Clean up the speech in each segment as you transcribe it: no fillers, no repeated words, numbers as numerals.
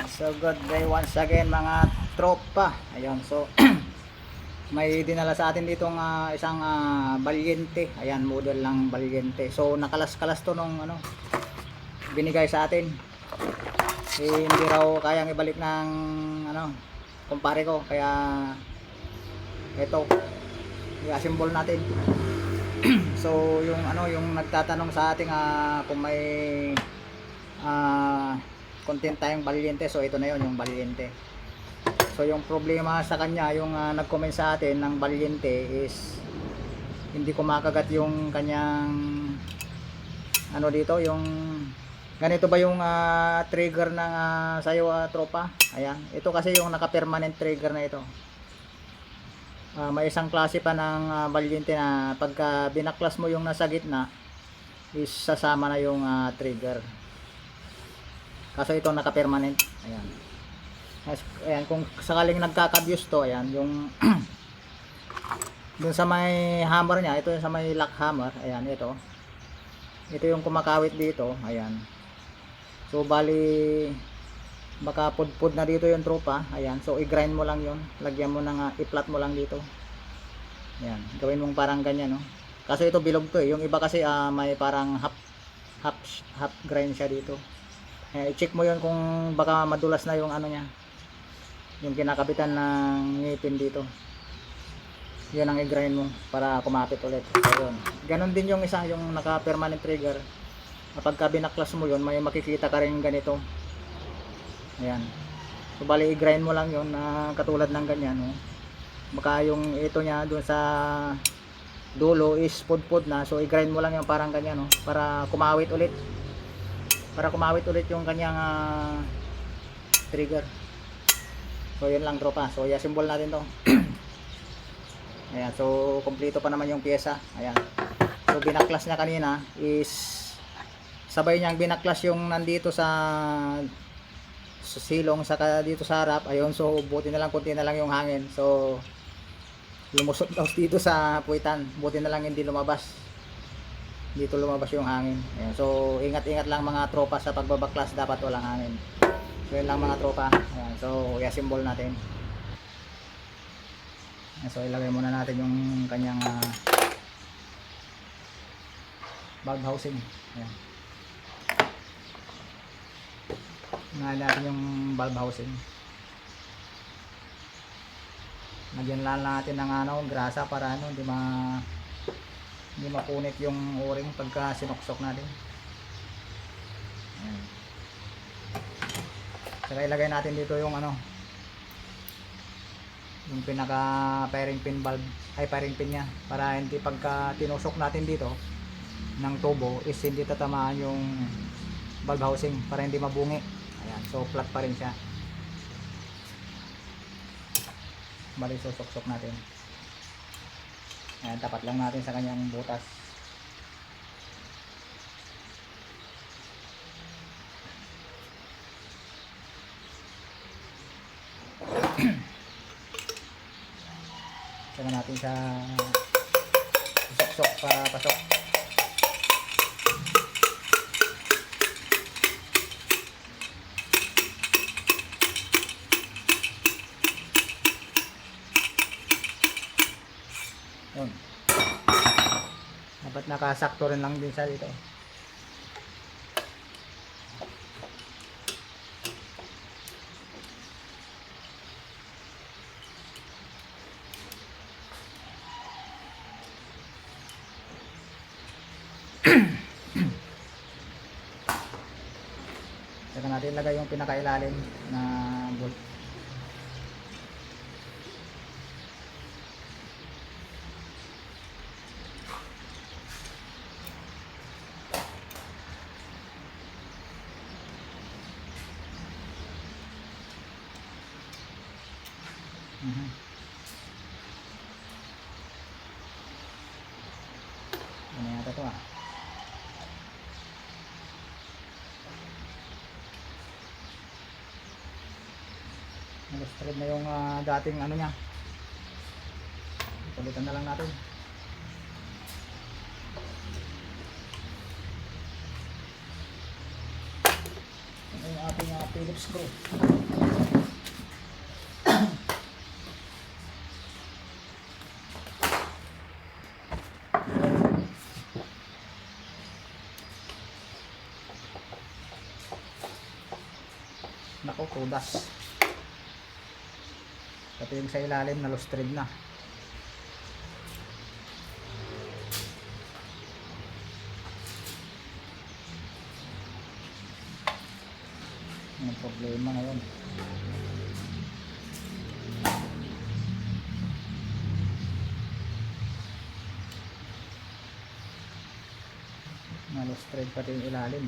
So good day once again mga tropa. Ayun, so may dinala sa atin ditong isang Valiente. Ayan, model lang Valiente. So nakalas-kalas to nung binigay sa atin. Hindi raw kayang ibalik ng kumpare ko, kaya ito i-assemble natin. So yung nagtatanong sa ating kung may content tayong Valiente, so ito na yon, yung Valiente. So yung problema sa kanya, yung nag-comment sa atin ng Valiente is hindi kumakagat yung kanyang dito, yung ganito ba yung trigger ng sayo, tropa. Ayan, ito kasi yung naka-permanent trigger na ito. May isang klase pa ng Valiente na pagka binaklas mo yung nasa gitna is sasama na yung trigger. Kaso ito naka-permanent. Ayan. Ayan, kung sakaling nagkaka-abuse to, ayan, yung dun sa may hammer niya, ito yung sa may lock hammer, ayan, ito. Ito yung kumakawit dito, ayan. So bali baka pudpud na dito yung tropa, ayan. So i-grind mo lang yun, lagyan mo ng i-flat mo lang dito. Ayan, gawin mong parang ganyan, no. Kaso ito bilog to, yung iba kasi may parang half grind siya dito. I-check mo yun kung baka madulas na yung niya, yung kinakabitan ng ngipin dito. Yun ang i-grind mo para kumapit ulit. So, yun. Ganon din yung isa, yung naka-permanent trigger. Kapag binaklas mo yun, may makikita ka rin ganito. Ayan. So bali i-grind mo lang yun na katulad ng ganyan, no? Baka yung ito niya doon sa dulo is pudpud na. So i-grind mo lang yung parang ganyan, no? Para kumawit ulit. Para kumawit ulit yung kanyang trigger. So yun lang, tropa. So i-assemble natin to. Ayan, so kompleto pa naman yung pyesa. Ayan. So binaklas niya kanina is sabay niyang binaklas yung nandito sa silong saka dito sa harap. Ayun, so buti na lang, kunti na lang yung hangin. So lumusot daw dito sa puwitan. Buti na lang hindi lumabas. Dito lumabas yung hangin. Ayan, so ingat-ingat lang mga tropa sa pagbabaklas, dapat walang hangin. So yun lang mga tropa. Ayan, so i-assemble natin. Ayan, so ilagay muna natin yung kanyang valve housing. Ayan. Ngayon natin yung valve housing. Lagyan lang natin ng grasa para hindi mapunit yung o-ring pagka sinuksok natin. Ayan. Saka ilagay natin dito yung yung pinaka firing pin valve, firing pin nya, para hindi pagka tinusok natin dito ng tubo is hindi tatamaan yung valve housing, para hindi mabungi. Ayan, so flat pa rin siya. Bali susok-sok natin. Ayan, tapat lang natin sa kanyang butas. Saka natin sa susok-sok para pasok. Yun. Dapat nakasakto rin lang din sa dito. Saka natin lagay yung pinakailalim na bolt. Ano yata ito nag-spread na yung dating niya. Palitan na lang natin. Ayan. yung ating Phillips screw. Naku, tudas. Pati yung sa ilalim na lost thread na. Ang problema ngayon. Na lost thread pati yung ilalim.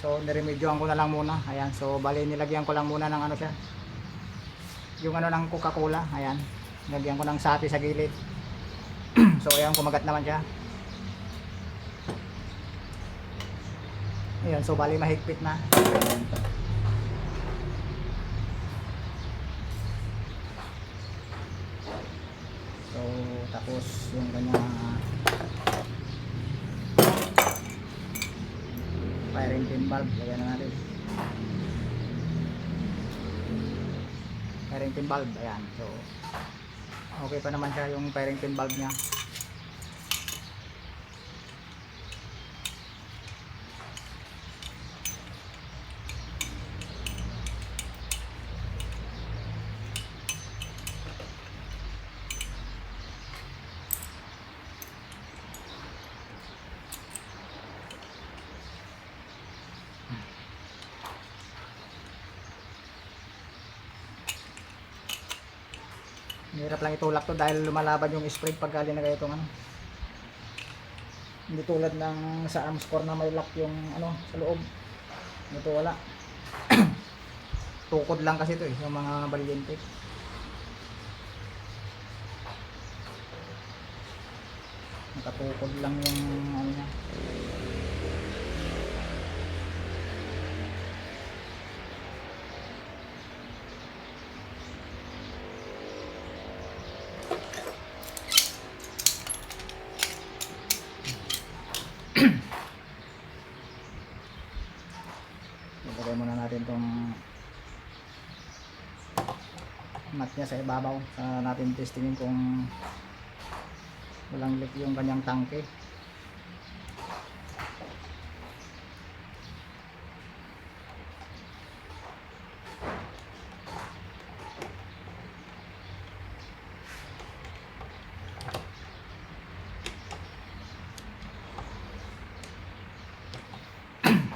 So niremedyohan ko na lang muna. Ayan, so bali nilagyan ko lang muna ng ano siya. Yung ano ng Coca-Cola, ayan. Nilagyan ko ng sapi sa gilid. So ayan, kumagat naman siya. Ayan, so bali mahigpit na. So tapos yung kanyang firing pin valve, lagyan na natin. Firing pin valve, ayan. So okay pa naman siya yung firing pin valve niya. Hirap lang itulak to dahil lumalaban yung spring pag linagay itong ano. Hindi tulad ng sa arms core na may lock yung ano sa loob. Ito wala. Tukod lang kasi ito yung mga balyente. Nakatukod lang yung ano niya. Ilagay muna natin tong mat niya sa ibabaw. Sana natin testingin kung walang leak yung kanyang tangke.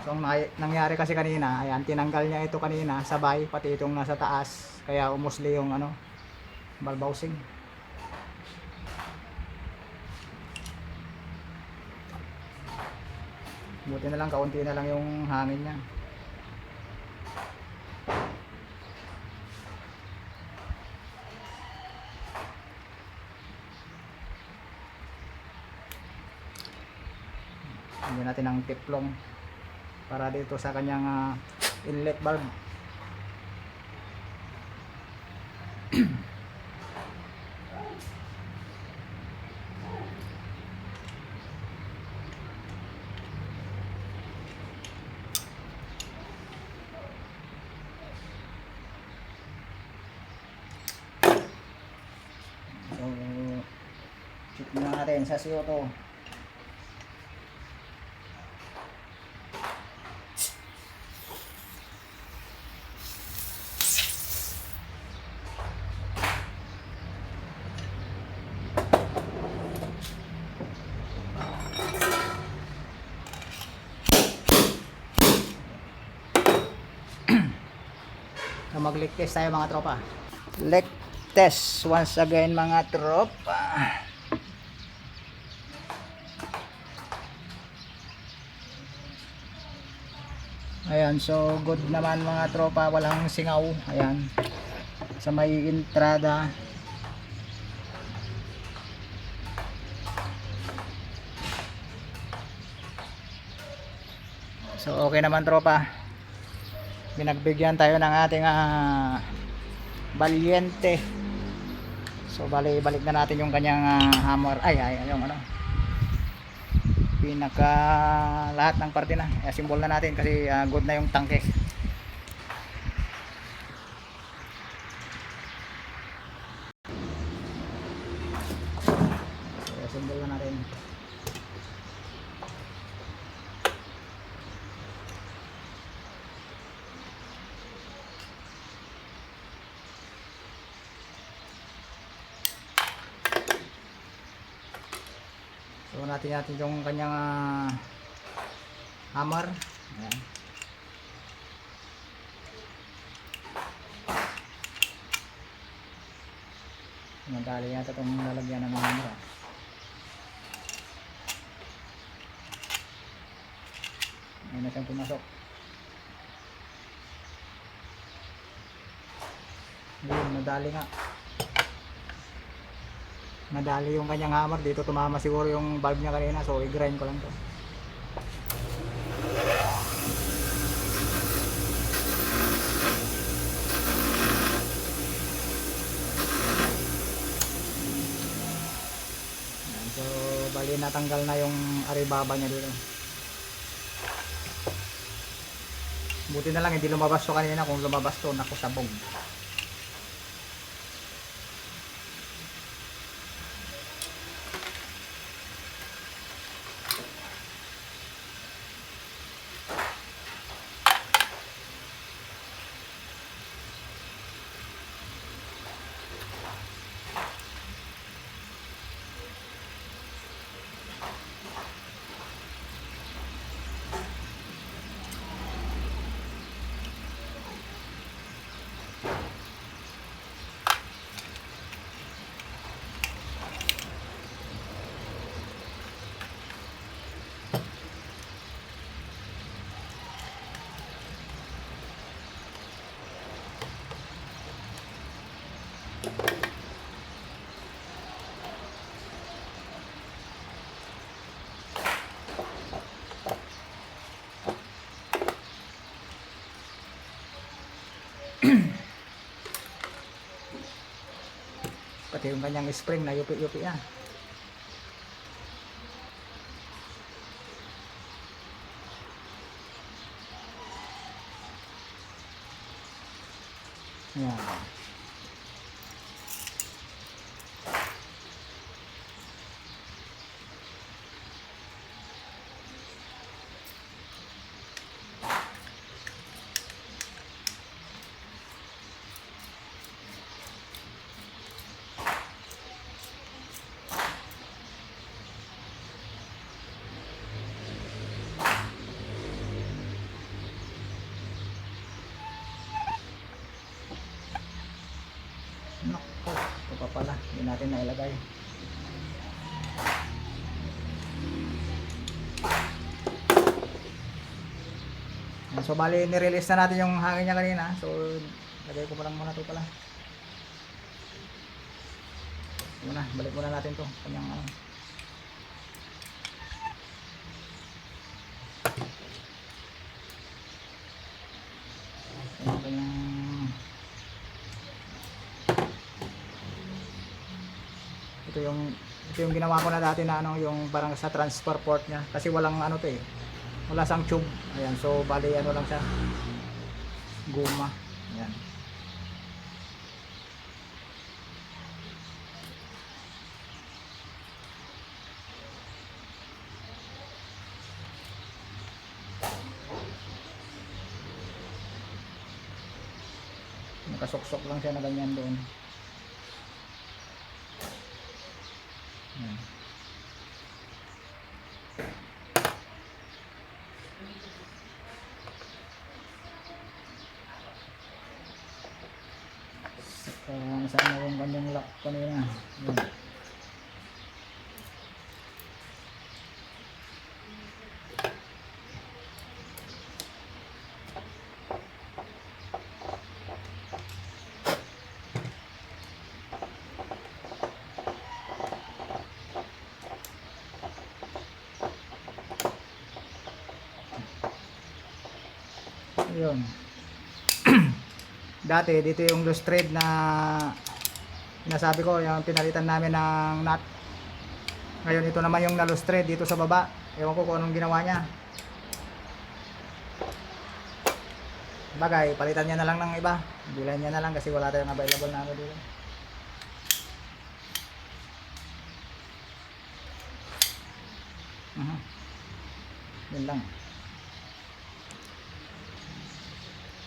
So ang nangyari kasi kanina, ayan, tinanggal niya ito kanina sabay pati itong nasa taas, kaya umusli yung ano, valve housing. Buti na lang, kaunti na lang yung hangin niya. Lagyan natin ng teflon para dito sa kanyang inlet valve. So check na natin sa CO2. Mag-leak test tayo mga tropa. Leak test once again mga tropa. Ayan, so good naman mga tropa, walang singaw. Ayan, sa may entrada. So okay naman tropa. Binagbigyan tayo ng ating balyente. So balik na natin yung kanyang hammer. Ay yung ano, pinaka lahat ng parte na simbol na natin kasi good na yung tangke. So simbol na natin. So natin yung kanyang hammer. Ayan. Madali yata itong lalagyan ng hammer. Ayun na siyang pumasok. Ayun, madali nga. Madali yung kanyang hammer. Dito tumama siguro yung valve niya kanina. So i-grind ko lang to. So bali natanggal na yung aribaba niya dito. Buti na lang hindi lumabas to kanina. Kung lumabas to, naku sabog. Pati yung kanyang spring na yupi-yupi yan. Yan. Nako, ito pa pala. Hindi natin nailagay. So bali nirelease na natin yung hangin niya kanina. So lagay ko pa lang muna ito pala. Balik muna natin to kanyang ito yung ginawa ko na dati na yung parang sa transfer port niya kasi walang to wala sang tube. Ayan, so bali lang siya, guma. Ayan, nakasuksok lang siya na ganyan doon. Ayan. Saan na yung kanyang lock kanina. Ayan. Ayun. Dati dito yung loose thread na sinasabi ko, yung pinalitan namin ng nut. Ngayon ito naman yung na loose thread dito sa baba. Ewan ko kung anong ginawa niya. Bagay, palitan niya na lang ng iba. Bilhin niya na lang kasi wala tayong available na ano dito. Yun lang.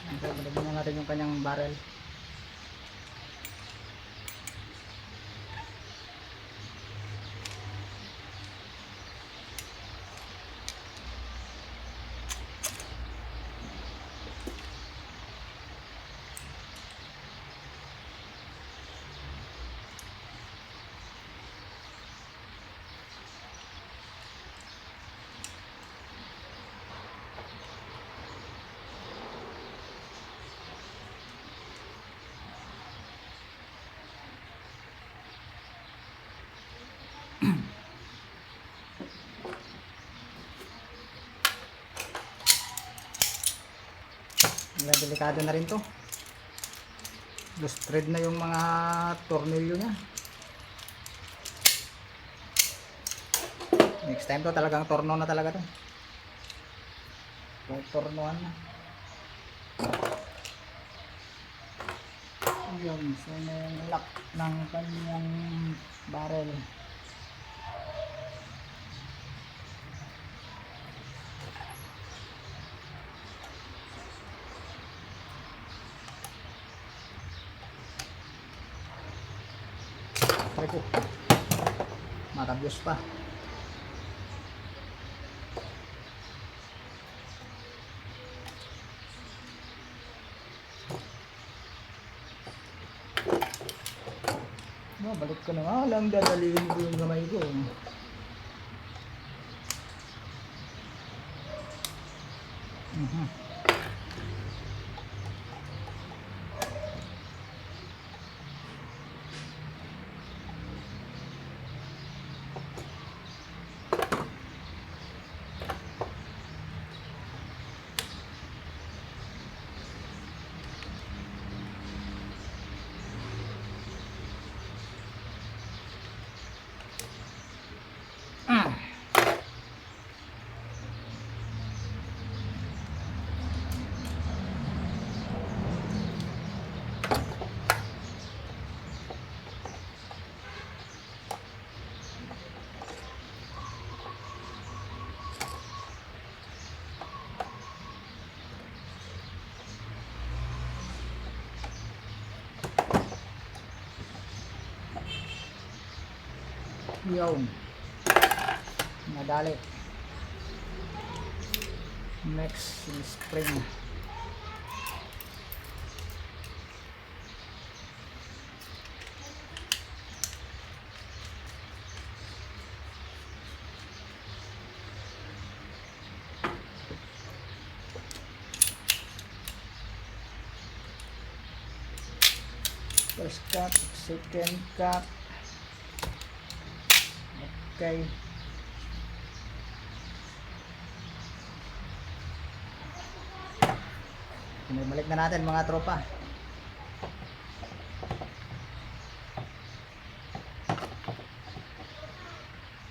Okay, balagyan na natin yung kanyang barrel. Delikado na rin to. Loose thread na yung mga tornilyo niya. Next time to talagang torno na talaga to. Tornoan na. Yun, so yung lock ng kanyang barrel. Ay po, matabyos pa. Balik ko na nga lang, dadalihin ko yung gamay ko. Yun, nadali. Next spring. First cut, second cut. Okay. Balik na natin mga tropa.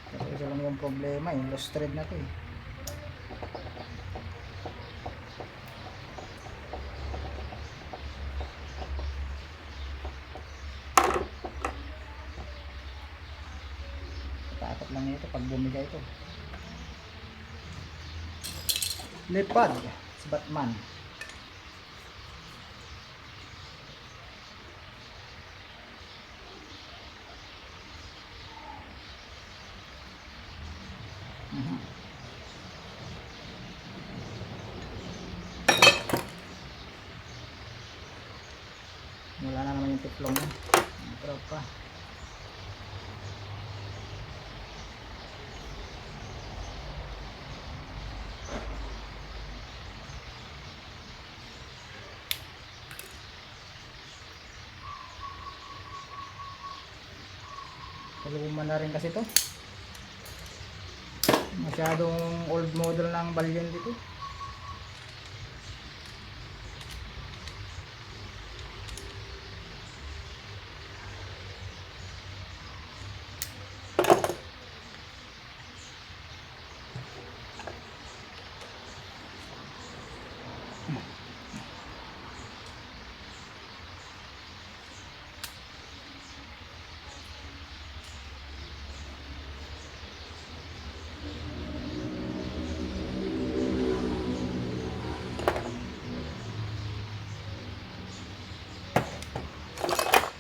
Kasi isa lang yung problema, yung loose thread na to eh. Takot lang ito pag bumigay ito. Lipad si Batman. Wala na naman yung tiklong niya. Tropa. Kaluman na rin kasi to. Masyadong old model ng balyon dito.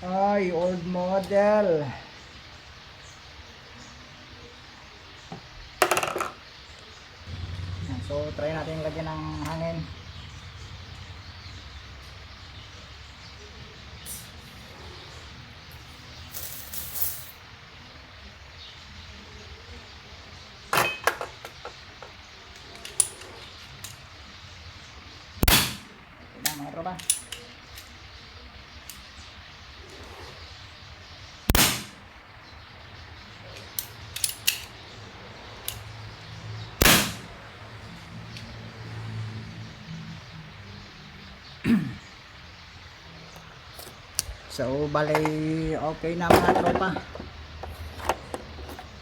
Ay, old model. So, try natin lagyan ng hangin. Ito mga tropa. So, bali, okay na mga tropa.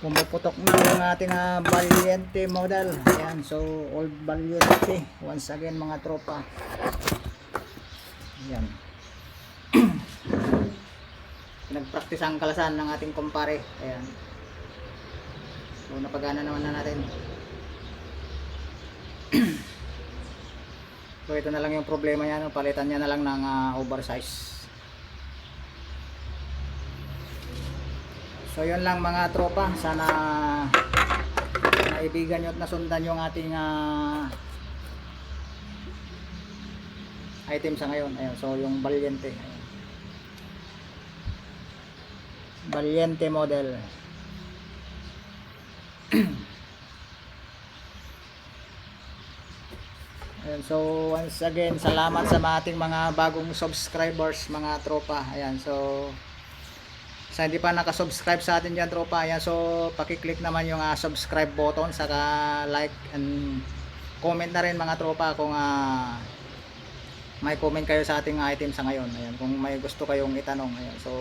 Pumuputok na yung ating Valiente model. Ayan, so, old Valiente. Once again mga tropa. Ayan. Nagpractice ang kalasan ng ating kumpare. Ayan. So, napagana naman na natin. So, ito na lang yung problema niya. No? Palitan niya na lang ng oversize. So yun lang mga tropa, sana naibigan nyo at nasundan yung ating item sa ngayon. Ayun, so yung Valiente. Ayun. Valiente model. Ayun, so once again, salamat sa ating mga bagong subscribers mga tropa. Ayan, so sa hindi pa nakasubscribe sa atin dyan tropa, ayan, so pakiclick naman yung subscribe button, saka like and comment na rin mga tropa kung may comment kayo sa ating item sa ngayon. Ayan, kung may gusto kayong itanong. Ayan, so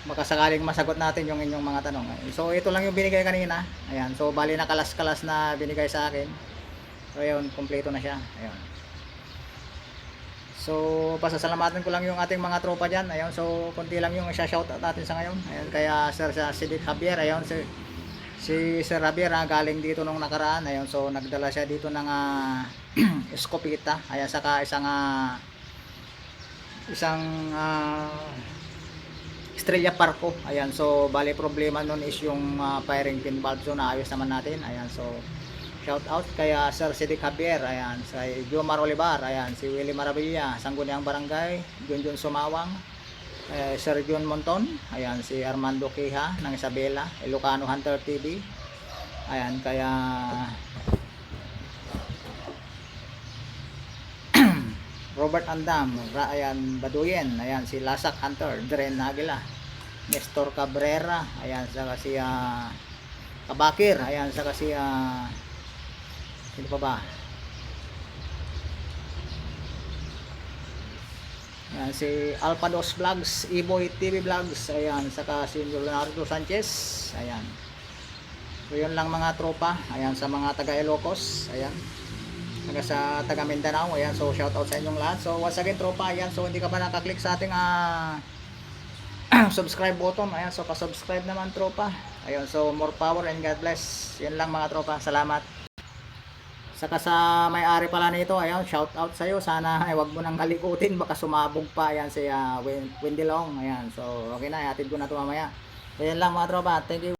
makasakaling masagot natin yung inyong mga tanong. Ayan, so ito lang yung binigay kanina. Ayan, so bali na kalas-kalas na binigay sa akin. So ayun, kompleto na siya. Ayan. So, pasasalamatan ko lang yung ating mga tropa dyan. Ayun, so, konti lang yung shoutout natin sa ngayon. Ayun, kaya Sir Sidik Javier, ayun, si Sir Javier, galing dito nung nakaraan. Ayun, so, nagdala siya dito ng escopeta. Ayun, saka isang Estrella Parco. Ayun, so, bali problema nun is yung firing pin valve. So, naayos naman natin. Ayun, so, shout out kay Sir Sidik Javier, ayan, si Jomar Olivar, ayan, si Willie Maravilla, Sangguniang Barangay, Junjun Sumawang, Sir John Monton, ayan, si Armando Queja ng Isabela, Ilocano Hunter TV, ayan, kaya Robert Andam, ayan, Baduyen, ayan, si Lasak Hunter, Dren Aguila, Nestor Cabrera, ayan, saka si Kabakir, ayan, saka si sino pa ba? Ayan, si Alpados Vlogs, Iboy TV Vlogs, ayan, saka si Leonardo Sanchez, ayan. So yun lang mga tropa, ayan, sa mga taga Ilocos, ayan, saka sa taga Mindanao, ayan, so shout out sa inyong lahat. So once again tropa, ayan, so hindi ka pa nakaklik sa ating subscribe button, ayan, so pa-subscribe naman tropa, ayun, so more power and God bless. Yun lang mga tropa, salamat. Saka sa may-ari pala nito, ayun, shout out sa iyo. Sana wag mo nang kalikutin, baka sumabog pa. Ayan si Wendy Long. Ayan. So, okay na, ihatid ko na 'to mamaya. So, yan lang mga tropa. Thank you.